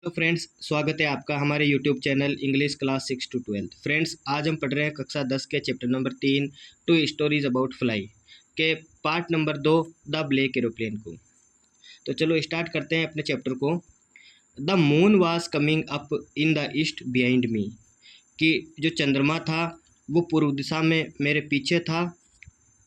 तो फ्रेंड्स, स्वागत है आपका हमारे YouTube channel English class 6 to 12। Friends, आज हम पढ़ रहे हैं कक्षा 10 के chapter number 3 two stories about fly के part number 2 the black aeroplane को। तो चलो स्टार्ट करते हैं अपने चैप्टर को। The moon was coming up in the east behind me, कि जो चंद्रमा था वो पूर्व दिशा में मेरे पीछे था।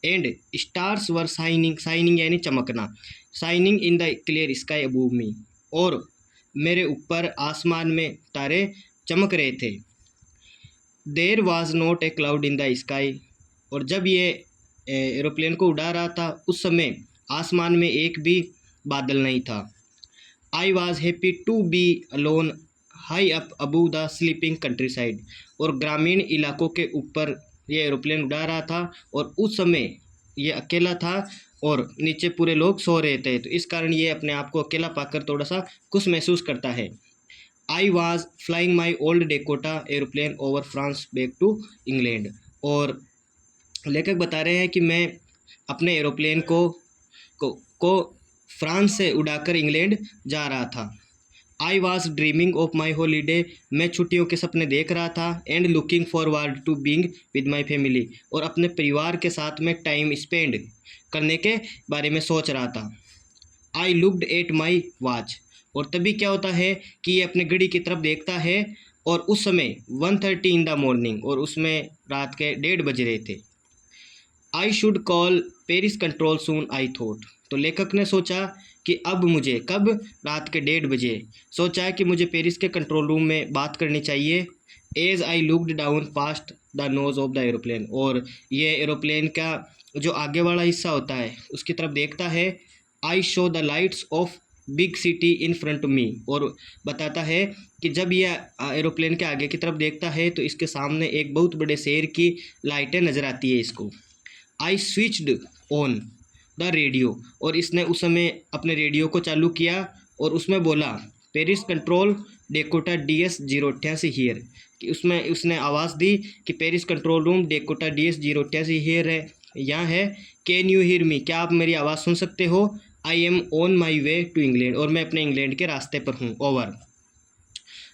And stars were shining, shining यानी चमकना, shining in the clear sky above me, और मेरे ऊपर आसमान में तारे चमक रहे थे। There was not a cloud in the sky, और जब ये एरोप्लेन को उड़ा रहा था उस समय आसमान में एक भी बादल नहीं था। I was happy to be alone high up above the sleeping countryside, और ग्रामीण इलाकों के ऊपर ये एरोप्लेन उड़ा रहा था और उस समय ये अकेला था और नीचे पूरे लोग सो रहे थे, तो इस कारण ये अपने आप को अकेला पाकर थोड़ा सा खुश महसूस करता है। I was flying my old Dakota aeroplane over France back to England, और लेखक बता रहे हैं कि मैं अपने एरोप्लेन को फ्रांस से उड़ाकर इंग्लैंड जा रहा था। I was dreaming of my holiday, मैं छुट्टियों के सपने देख रहा था। And looking forward to being with my family, और अपने परिवार के साथ में टाइम स्पेंड करने के बारे में सोच रहा था। I looked at my watch, और तभी क्या होता है कि ये अपने घड़ी की तरफ देखता है और उस समय 1:30 इन द मॉर्निंग, और उसमें रात के 1:30 बज रहे थे। I should call Paris control soon I thought, तो लेखक ने सोचा कि अब मुझे कब, रात के 1:30 बजे सोचा है कि मुझे पेरिस के कंट्रोल रूम में बात करनी चाहिए। As I looked down past the nose of the aeroplane, और ये एरोप्लेन का जो आगे वाला हिस्सा होता है उसकी तरफ देखता है। I show the lights of big city in front me, और बताता है कि जब यह एरोप्लेन के आगे की तरफ देखता है तो इसके सामने एक बहुत बड़े शहर की लाइटें नज़र आती है इसको। I switched on the radio, और इसने उस समय अपने रेडियो को चालू किया और उसमें बोला Paris control Dakota DS 088 here, कि उसमें उसने आवाज़ दी कि Paris control room Dakota DS 088 here है, यहाँ है। कैन यू हियर मी, क्या आप मेरी आवाज़ सुन सकते हो। I am on my way to England, और मैं अपने इंग्लैंड के रास्ते पर हूँ। Over.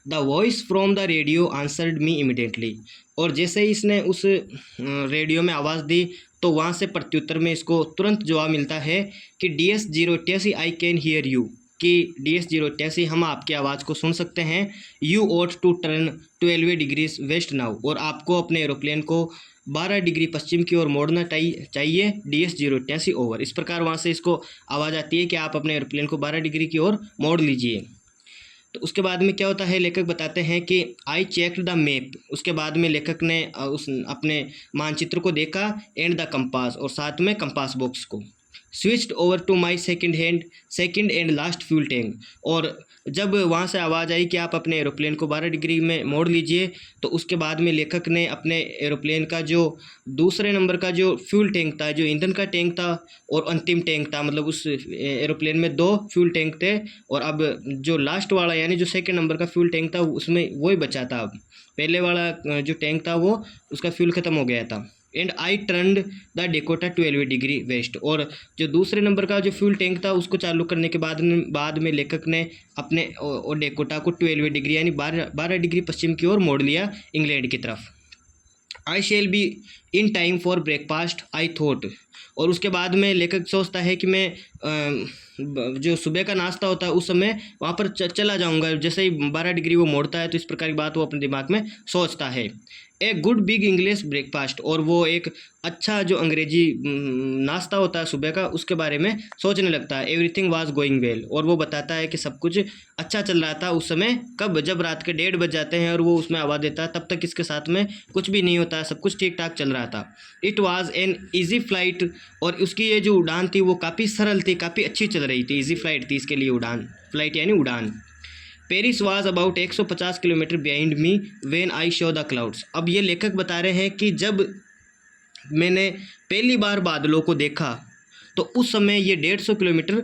The voice from the radio answered me immediately, और जैसे ही इसने उस रेडियो में आवाज़ दी तो वहाँ से प्रत्युत्तर में इसको तुरंत जवाब मिलता है कि DS 088 I can hear you, कि DS 088 हम आपकी आवाज़ को सुन सकते हैं। You ought to turn 12 degrees west now, और आपको अपने एरोप्लेन को 12 डिग्री पश्चिम की ओर मोड़ना चाहिए। DS 088 over. इस प्रकार वहाँ से इसको आवाज़ आती है कि आप अपने एरोप्लेन को 12 डिग्री की ओर मोड़ लीजिए। तो उसके बाद में क्या होता है, लेखक बताते हैं कि आई चेक्ड द मैप, उसके बाद में लेखक ने उस अपने मानचित्र को देखा। एंड द कंपास, और साथ में कंपास बॉक्स को। Switched over to my second and last fuel tank, और जब वहाँ से आवाज़ आई कि आप अपने एरोप्लेन को 12 डिग्री में मोड़ लीजिए, तो उसके बाद में लेखक ने अपने एरोप्लेन का जो दूसरे नंबर का जो फ्यूल टैंक था, जो ईंधन का टैंक था और अंतिम टैंक था, मतलब उस एरोप्लेन में 2 फ्यूल टैंक थे, और अब जो लास्ट वाला यानी जो सेकेंड नंबर का फ्यूल टैंक था उसमें वही बचा था। अब पहले वाला जो टैंक था वो उसका फ्यूल ख़त्म हो गया था। And I turned the Dakota 12 degree west, और जो दूसरे नंबर का जो फ्यूल टैंक था उसको चालू करने के बाद में लेखक ने अपने डेकोटा को 12 डिग्री यानी 12 डिग्री पश्चिम की ओर मोड़ लिया, इंग्लैंड की तरफ। I shall be in time for breakfast I thought, और उसके बाद में लेखक सोचता है कि मैं जो सुबह का नाश्ता होता है उस समय वहाँ पर चला जाऊँगा। जैसे ही 12 डिग्री वो मोड़ता है तो इस प्रकार की बात वो अपने दिमाग में सोचता है। A good big English breakfast, और वो एक अच्छा जो अंग्रेजी नाश्ता होता है सुबह का उसके बारे में सोचने लगता है। एवरीथिंग वाज गोइंग वेल, और वो बताता है कि सब कुछ अच्छा चल रहा था उस समय। कब, जब रात के 1:30 बज जाते हैं और वो उसमें आवाज़ देता है तब तक इसके साथ में कुछ भी नहीं होता है, सब कुछ ठीक ठाक चल रहा था। It was an easy flight, और उसकी ये जो उड़ान थी वो काफ़ी सरल थी, काफ़ी अच्छी चल रही थी। ईजी फ्लाइट थी इसके लिए उड़ान, फ्लाइट यानी उड़ान। Paris was about 150 kilometre behind me when I show the clouds. अब ये लेखक बता रहे हैं कि जब मैंने पहली बार बादलों को देखा तो उस समय ये 150 किलोमीटर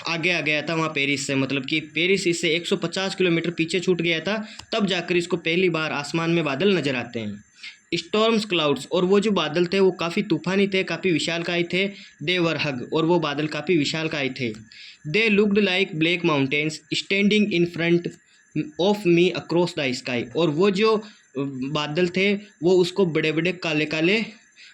आगे आ गया था वहाँ पेरिस से, मतलब कि पेरिस इससे 150 किलोमीटर पीछे छूट गया था, तब जाकर इसको पहली बार आसमान में बादल नज़र आते हैं। स्टॉर्म्स क्लाउड्स, और वो जो बादल थे वो काफ़ी तूफानी थे, काफ़ी विशालकाय थे। दे वर हग, और वो बादल काफ़ी विशालकाय थे। They looked like black mountains standing in front of me across the sky, और वो जो बादल थे वो उसको बड़े बड़े काले काले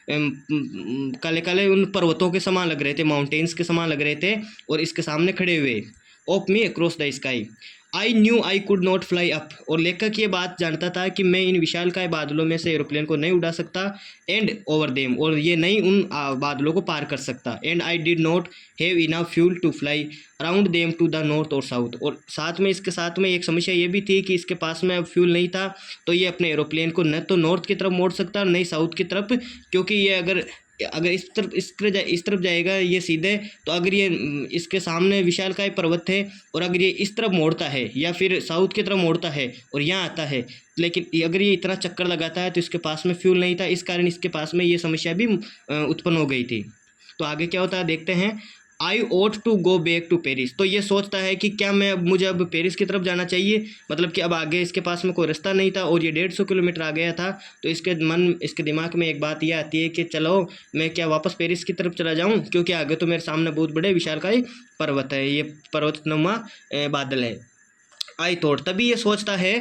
काले काले उन पर्वतों के समान लग रहे थे, माउंटेन्स के समान लग रहे थे, और इसके सामने खड़े हुए। Of me across the sky I knew I could not fly up, और लेखक ये बात जानता था कि मैं इन विशालकाय बादलों में से एरोप्लेन को नहीं उड़ा सकता। एंड ओवर देम, और ये नहीं उन बादलों को पार कर सकता। And I did not have enough fuel to fly around them to the north और साउथ, और साथ में इसके साथ में एक समस्या ये भी थी कि इसके पास में अब फ्यूल नहीं था, तो ये अपने एरोप्लेन को न तो नॉर्थ की तरफ मोड़ सकता और नहीं साउथ की तरफ, क्योंकि ये अगर इस तरफ जाएगा ये सीधे, तो अगर ये इसके सामने विशालकाय पर्वत है, और अगर ये इस तरफ मोड़ता है या फिर साउथ की तरफ मोड़ता है और यहाँ आता है, लेकिन अगर ये इतना चक्कर लगाता है तो इसके पास में फ्यूल नहीं था, इस कारण इसके पास में ये समस्या भी उत्पन्न हो गई थी। तो आगे क्या होता है देखते हैं। I ought to go back to Paris, तो ये सोचता है कि क्या मुझे अब पेरिस की तरफ जाना चाहिए, मतलब कि अब आगे इसके पास में कोई रास्ता नहीं था और ये 150 किलोमीटर आ गया था। तो इसके दिमाग में एक बात ये आती है कि चलो मैं क्या वापस पेरिस की तरफ चला जाऊं, क्योंकि आगे तो मेरे सामने बहुत बड़े विशालकाय पर्वत है, ये पर्वतनुमा बादल है। आई थॉट, तभी ये सोचता है,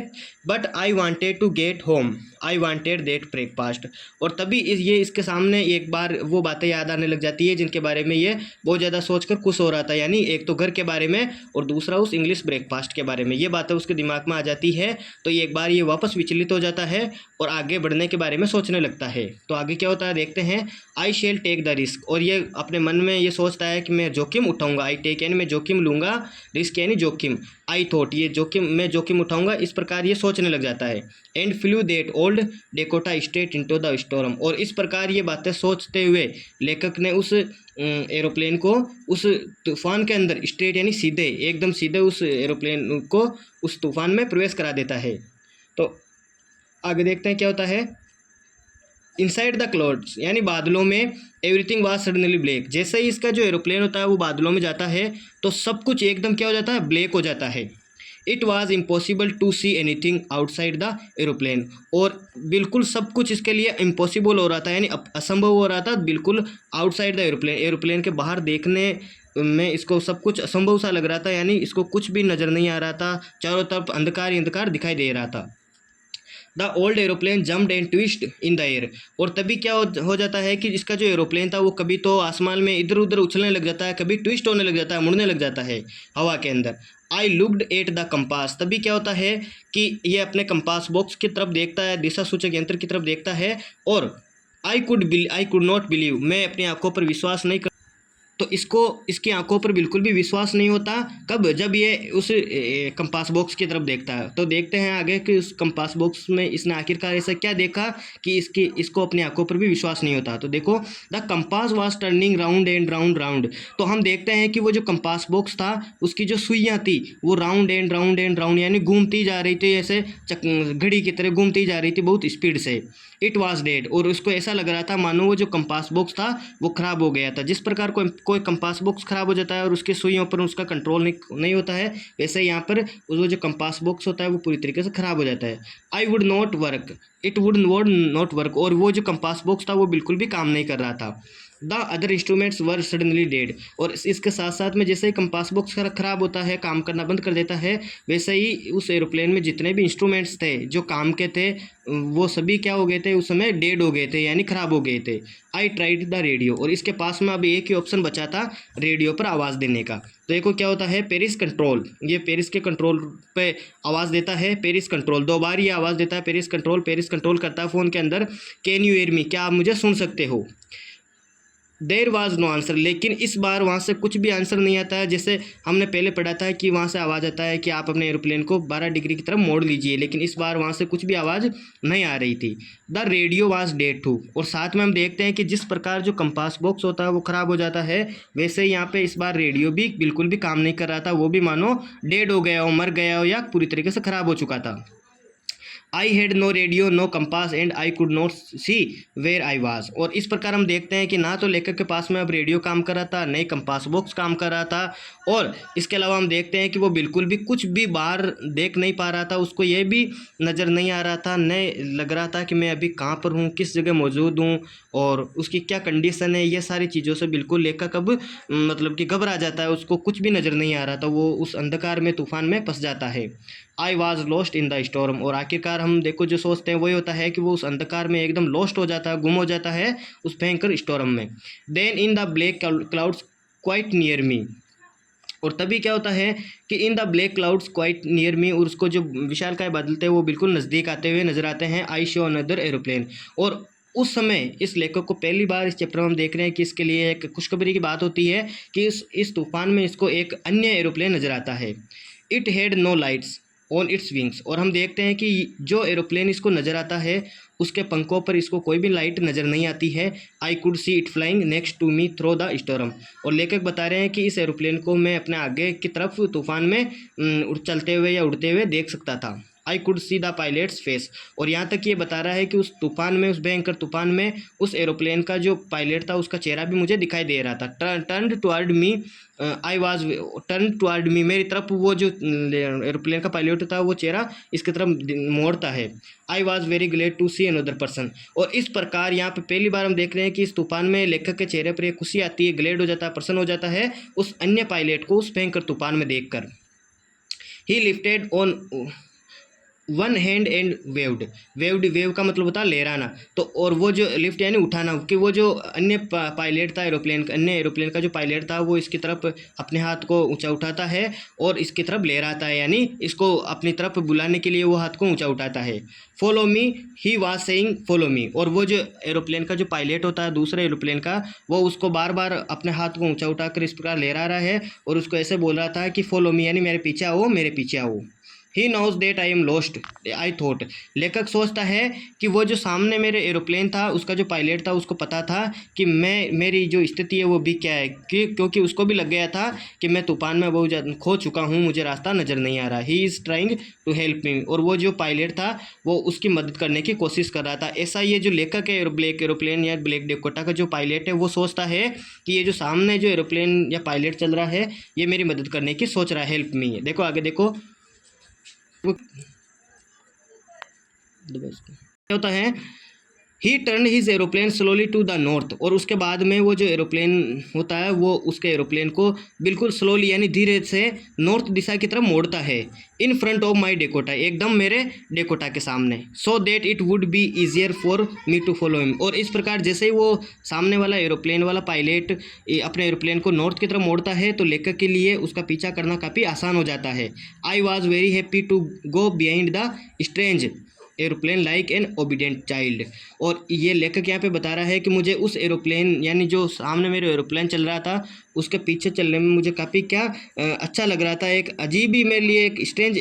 but I wanted to get home, I wanted that breakfast, और तभी ये इसके सामने एक बार वो बातें याद आने लग जाती है जिनके बारे में ये बहुत ज़्यादा सोचकर खुश हो रहा था, यानी एक तो घर के बारे में और दूसरा उस इंग्लिश ब्रेकफास्ट के बारे में। ये बातें उसके दिमाग में आ जाती है, तो एक बार ये वापस विचलित हो जाता है और आगे बढ़ने के बारे में सोचने लगता है। तो आगे क्या होता है देखते हैं। I shall take the risk, और ये अपने मन में ये सोचता है कि मैं जोखिम उठाऊंगा। आई टेक यानी मैं जोखिम लूंगा, रिस्क यानी जोखिम। आई थॉट, ये मैं जोखिम उठाऊंगा, इस प्रकार ये सोचने लग जाता है। And flu that old Dakota state into the storm, और इस प्रकार ये बातें सोचते हुए लेखक ने उस एरोप्लेन को उस तूफान के अंदर स्ट्रेट यानी सीधे, एकदम सीधे उस एरोप्लेन को उस तूफान में प्रवेश करा देता है। तो आगे देखते हैं क्या होता है। इनसाइड द क्लाउड्स यानी बादलों में एवरीथिंग वाज सडनली ब्लैक, जैसे ही इसका जो एरोप्लेन होता है वो बादलों में जाता है तो सब कुछ एकदम क्या हो जाता है, ब्लैक हो जाता है। It was impossible to see anything outside the aeroplane, और बिल्कुल सब कुछ इसके लिए इम्पॉसिबल हो रहा था, यानी असंभव हो रहा था बिल्कुल आउटसाइड द एरोप्लेन, एरोप्लेन के बाहर देखने में इसको सब कुछ असंभव सा लग रहा था, यानी इसको कुछ भी नज़र नहीं आ रहा था, चारों तरफ अंधकार ही अंधकार दिखाई दे रहा था। The old aeroplane jumped and twist in the air, और तभी क्या हो जाता है कि इसका जो एरोप्लेन था वो कभी तो आसमान में इधर उधर उछलने लग जाता है, कभी ट्विस्ट होने लग जाता है, मुड़ने लग जाता है हवा के अंदर। I looked at the compass, तभी क्या होता है कि ये अपने कंपास बॉक्स की तरफ देखता है, दिशा सूचक यंत्र की तरफ देखता है, और आई कुड नॉट बिलीव, मैं अपनी आंखों पर विश्वास नहीं कर, तो इसको इसकी आंखों पर बिल्कुल भी विश्वास नहीं होता। कब? जब ये उस कंपास बॉक्स की तरफ देखता है। तो देखते हैं आगे कि उस कंपास बॉक्स में इसने आखिरकार ऐसा क्या देखा कि इसको अपनी आंखों पर भी विश्वास नहीं होता। तो देखो, the compass was turning round and round round, तो हम देखते हैं कि वो जो कंपास बॉक्स था उसकी जो सुइयाँ थी वो round and round and round यानी घूमती जा रही थी, ऐसे घड़ी की तरह घूमती जा रही थी बहुत स्पीड से। इट वॉज डेड, और उसको ऐसा लग रहा था मानो वो जो कंपास बॉक्स था वो ख़राब हो गया था। जिस प्रकार कोई कंपास बॉक्स ख़राब हो जाता है और उसके सुइयों पर उसका कंट्रोल नहीं होता है, वैसे यहाँ पर वो जो कंपास बॉक्स होता है वो पूरी तरीके से ख़राब हो जाता है। I would not work, it would not work, और वो जो कंपास बॉक्स था वो बिल्कुल भी काम नहीं कर रहा था। The other instruments were suddenly dead, और इसके साथ साथ में जैसे ही कंपास बॉक्स ख़राब होता है, काम करना बंद कर देता है, वैसे ही उस एरोप्लेन में जितने भी इंस्ट्रूमेंट्स थे जो काम के थे वो सभी क्या हो गए थे, उस समय डेड हो गए थे यानी ख़राब हो गए थे। आई ट्राइड द रेडियो, और इसके पास में अभी एक ही ऑप्शन बचा था रेडियो पर आवाज़ देने का। तो देखो क्या होता है, पेरिस कंट्रोल, ये पेरिस के कंट्रोल पे आवाज़ देता है। पेरिस कंट्रोल 2 बार ये आवाज़ देता है, पेरिस कंट्रोल करता है फ़ोन के अंदर, कैन यू हियर मी, क्या आप मुझे सुन सकते हो। देयर वाज नो आंसर, लेकिन इस बार वहाँ से कुछ भी आंसर नहीं आता है। जैसे हमने पहले पढ़ा था कि वहाँ से आवाज़ आता है कि आप अपने एरोप्लेन को 12 डिग्री की तरफ मोड़ लीजिए, लेकिन इस बार वहाँ से कुछ भी आवाज़ नहीं आ रही थी। The radio was dead too, और साथ में हम देखते हैं कि जिस प्रकार जो कंपास बॉक्स होता है वो ख़राब हो जाता है, वैसे यहाँ पे इस बार रेडियो भी बिल्कुल भी काम नहीं कर रहा था, वो भी मानो डेड हो गया हो, मर गया हो या पूरी तरीके से ख़राब हो चुका था। I had no radio no compass and I could not see where I was. और इस प्रकार हम देखते हैं कि ना तो लेखक के पास में अब रेडियो काम कर रहा था, नहीं कंपास बॉक्स काम कर रहा था, और इसके अलावा हम देखते हैं कि वो बिल्कुल भी कुछ भी बाहर देख नहीं पा रहा था, उसको ये भी नज़र नहीं आ रहा था, नहीं लग रहा था कि मैं अभी कहाँ पर हूँ, किस जगह मौजूद हूँ और उसकी क्या कंडीशन है। ये सारी चीज़ों से बिल्कुल लेखक अब मतलब कि घबरा जाता है, उसको कुछ भी नज़र नहीं आ रहा था, वो उस अंधकार में तूफान में फंस जाता है। I was lost in the storm. और आखिरकार हम देखो जो सोचते हैं वही होता है कि वो उस अंधकार में एकदम लॉस्ट हो जाता है, गुम हो जाता है उस भयंकर स्टॉर्म में। Then in the black clouds quite near me. और तभी क्या होता है कि in the black clouds quite near me, और उसको जो विशालकाय बादल थे वो बिल्कुल नज़दीक आते हुए नजर आते हैं। I show another aeroplane. और उस समय इस लेखक को पहली बार इस चैप्टर में हम देख रहे हैं कि इसके लिए एक खुशखबरी की बात होती है कि इस तूफान में इसको एक अन्य एरोप्लेन नज़र आता है। It had no lights on its wings. और हम देखते हैं कि जो एरोप्लेन इसको नज़र आता है उसके पंखों पर इसको कोई भी लाइट नज़र नहीं आती है। I could see it flying next to me through the storm. और लेखक बता रहे हैं कि इस एरोप्लेन को मैं अपने आगे की तरफ तूफान में चलते हुए या उड़ते हुए देख सकता था। आई could see the pilots face. और यहाँ तक ये बता रहा है कि उस तूफान में, उस भयंकर तूफान में उस एरोप्लेन का जो पायलट था उसका चेहरा भी मुझे दिखाई दे रहा था। Turn toward me, I was turn toward me, मेरी तरफ वो जो एरोप्लेन का पायलट था वो चेहरा इसकी तरफ मोड़ता है। I was very glad to see another person. और इस प्रकार यहाँ पे पहली बार हम देख रहे हैं कि इस तूफान में लेखक के चेहरे पर एक खुशी आती है, ग्लेड हो जाता है, प्रसन्न हो जाता है उस अन्य पायलट को उस भयंकर तूफान में देखकर। ही lifted on one hand and waived. Wave का मतलब होता है लहराना। तो और वो जो लिफ्ट यानी उठाना, कि वो जो अन्य पायलट था एरोप्लेन का, अन्य एरोप्लेन का जो पायलट था वो इसकी तरफ अपने हाथ को ऊंचा उठाता है और इसकी तरफ लहराता है, यानी इसको अपनी तरफ बुलाने के लिए वो हाथ को ऊंचा उठाता है। Follow me, he was saying follow me. और वो जो एरोप्लेन का जो पायलट होता है दूसरे एरोप्लेन का, वो उसको बार बार अपने हाथ को ऊंचा उठाकर इस प्रकार लहरा रहा है और उसको ऐसे बोल रहा था कि फॉलो मी, यानी मेरे पीछे आओ, मेरे पीछे आओ। He knows that I am lost I thought. लेखक सोचता है कि वो जो सामने मेरे एरोप्लेन था उसका जो पायलट था उसको पता था कि मेरी जो स्थिति है वो भी क्या है, क्योंकि उसको भी लग गया था कि मैं तूफान में बहुत ज़्यादा खो चुका हूँ, मुझे रास्ता नज़र नहीं आ रहा। He is trying to help me. और वो जो पायलट था वो उसकी मदद करने की कोशिश कर रहा था। ऐसा ये जो लेखक है ब्लैक एरोप्लेन या ब्लैक डेकोटा का जो पायलट है वो सोचता है कि ये जो सामने जो एरोप्लेन या पायलट चल रहा है ये मेरी मदद करने की सोच रहा है, हेल्प मी। देखो आगे देखो क्या होता है। He turn his aeroplane slowly to the north. और उसके बाद में वो जो एरोप्लेन होता है वो उसके एरोप्लेन को बिल्कुल स्लोली यानी धीरे से नॉर्थ दिशा की तरफ मोड़ता है। In front of my Dakota, एकदम मेरे डेकोटा के सामने। So that it would be easier for me to follow him. और इस प्रकार जैसे ही वो सामने वाला एरोप्लेन वाला पायलट अपने एरोप्लेन को नॉर्थ की तरफ मोड़ता है तो लेखक के लिए उसका पीछा करना काफ़ी आसान हो जाता है। I was very happy to go behind the strange aeroplane like an obedient child. और ये लेखक यहाँ पे बता रहा है कि मुझे उस एरोप्लेन यानी जो सामने मेरे एरोप्लेन चल रहा था उसके पीछे चलने में मुझे काफ़ी क्या अच्छा लग रहा था, एक अजीब ही मेरे लिए एक स्ट्रेंज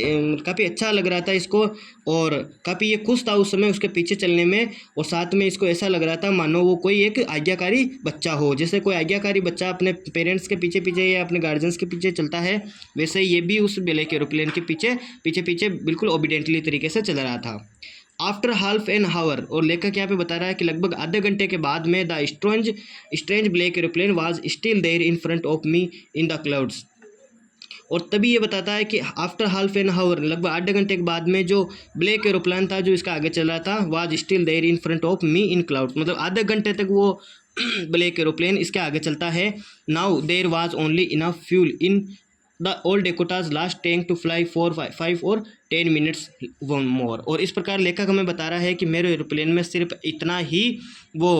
काफ़ी अच्छा लग रहा था इसको, और काफ़ी ये खुश था उस समय उसके पीछे चलने में। और साथ में इसको ऐसा लग रहा था मानो वो कोई एक आज्ञाकारी बच्चा हो, जैसे कोई आज्ञाकारी बच्चा अपने पेरेंट्स के पीछे पीछे या अपने गार्जियंस के पीछे चलता है, वैसे ये भी उस ब्लैक एरोप्लेन के पीछे पीछे पीछे बिल्कुल ओबीडेंटली तरीके से चल रहा था। आफ्टर हाफ एन हावर। और लेखक यहाँ पे बता रहा है कि लगभग आधे घंटे के बाद में the strange black aeroplane was still there in front of me in the clouds. और तभी ये बताता है कि आफ्टर हाफ एन हावर, लगभग आधे घंटे के बाद में जो ब्लैक एरोप्लेन था जो इसका आगे चल रहा था was still there in front of me in clouds, मतलब आधे घंटे तक वो ब्लैक एरोप्लेन इसके आगे चलता है। Now there was only enough fuel in the old Dakota's last tank to fly for 5 और 10 मिनट्स वन मोर। और इस प्रकार लेखक हमें बता रहा है कि मेरे एरोप्लेन में सिर्फ इतना ही वो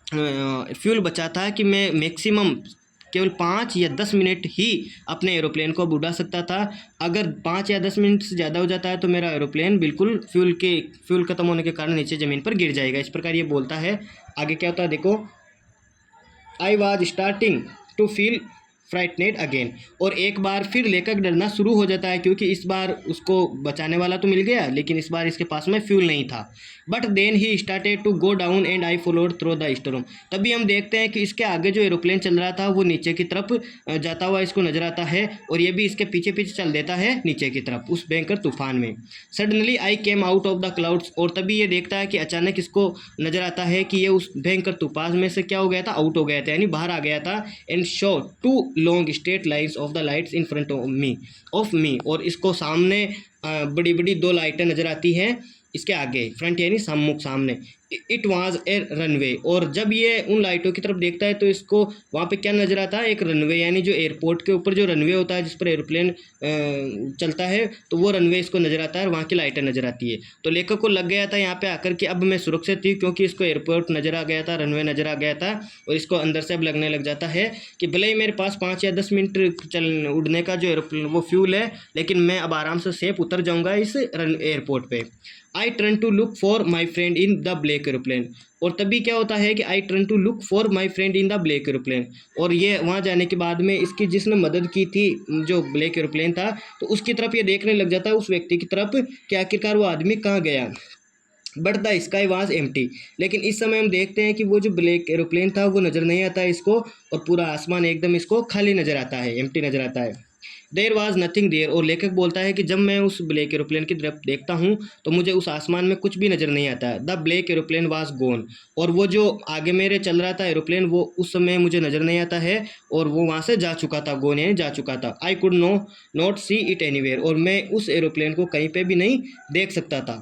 फ्यूल बचा था कि मैं मैक्सिमम केवल 5 या 10 मिनट ही अपने एरोप्लेन को उड़ा सकता था। अगर 5 या 10 मिनट से ज़्यादा हो जाता है तो मेरा एरोप्लेन बिल्कुल फ्यूल खत्म होने के कारण नीचे ज़मीन पर गिर जाएगा। इस प्रकार ये बोलता है। आगे क्या होता है देखो। I was starting to feel frightened again. और एक बार फिर लेखक डरना शुरू हो जाता है, क्योंकि इस बार उसको बचाने वाला तो मिल गया, लेकिन इस बार इसके पास में फ्यूल नहीं था। But then he started to go down and I followed through the storm. तभी हम देखते हैं कि इसके आगे जो एरोप्लेन चल रहा था वो नीचे की तरफ जाता हुआ इसको नजर आता है, और ये भी इसके पीछे पीछे चल देता है नीचे की तरफ उस भयंकर तूफान में। Suddenly I came out of the clouds. और तभी ये देखता है कि अचानक इसको नजर आता है कि ये उस भयंकर तूफान में से क्या हो गया था, आउट हो गया था, यानी बाहर आ गया था। And saw two long straight lines of the lights in front of me. और इसको सामने बड़ी बड़ी दो लाइटें नजर आती हैं इसके आगे, फ्रंट यानी सम्मुख सामने। It was a runway. और जब ये उन लाइटों की तरफ देखता है तो इसको वहाँ पे क्या नज़र आता है, एक रनवे, यानी जो एयरपोर्ट के ऊपर जो रनवे होता है जिस पर एरोप्लेन चलता है, तो वो रनवे इसको नज़र आता है और वहाँ की लाइटें नज़र आती है। तो लेखक को लग गया था यहाँ पे आकर कि अब मैं सुरक्षित थी, क्योंकि इसको एयरपोर्ट नज़र आ गया था, रनवे नज़र आ गया था, और इसको अंदर से अब लगने लग जाता है कि भले ही मेरे पास 5 या 10 मिनट चल उड़ने का जो एरोप्लेन वो फ्यूल है, लेकिन मैं अब आराम से सेफ उतर जाऊँगा इस एयरपोर्ट पर। I turn to look for my friend in the black aeroplane. और तभी क्या होता है कि I turn to look for my friend in the black aeroplane. और ये वहाँ जाने के बाद में इसकी जिसने मदद की थी, जो ब्लैक एरोप्लेन था, तो उसकी तरफ ये देखने लग जाता है, उस व्यक्ति की तरफ, कि आखिरकार वो आदमी कहाँ गया। But the sky was empty. लेकिन इस समय हम देखते हैं कि वो जो ब्लैक एरोप्लेन था वो नज़र नहीं आता है इसको, और पूरा आसमान एकदम इसको खाली नज़र आता है, एम्प्टी नज़र आता है। There was nothing there. और लेखक बोलता है कि जब मैं उस ब्लैक एरोप्लेन की तरफ देखता हूँ तो मुझे उस आसमान में कुछ भी नज़र नहीं आता। द ब्लैक एरोप्लेन वाज गोन। और वो जो आगे मेरे चल रहा था एरोप्लेन, वो उस समय मुझे नज़र नहीं आता है, और वो वहाँ से जा चुका था, गोन यानी जा चुका था। आई could not see it anywhere. और मैं उस एरोप्लेन को कहीं पर भी नहीं देख सकता था।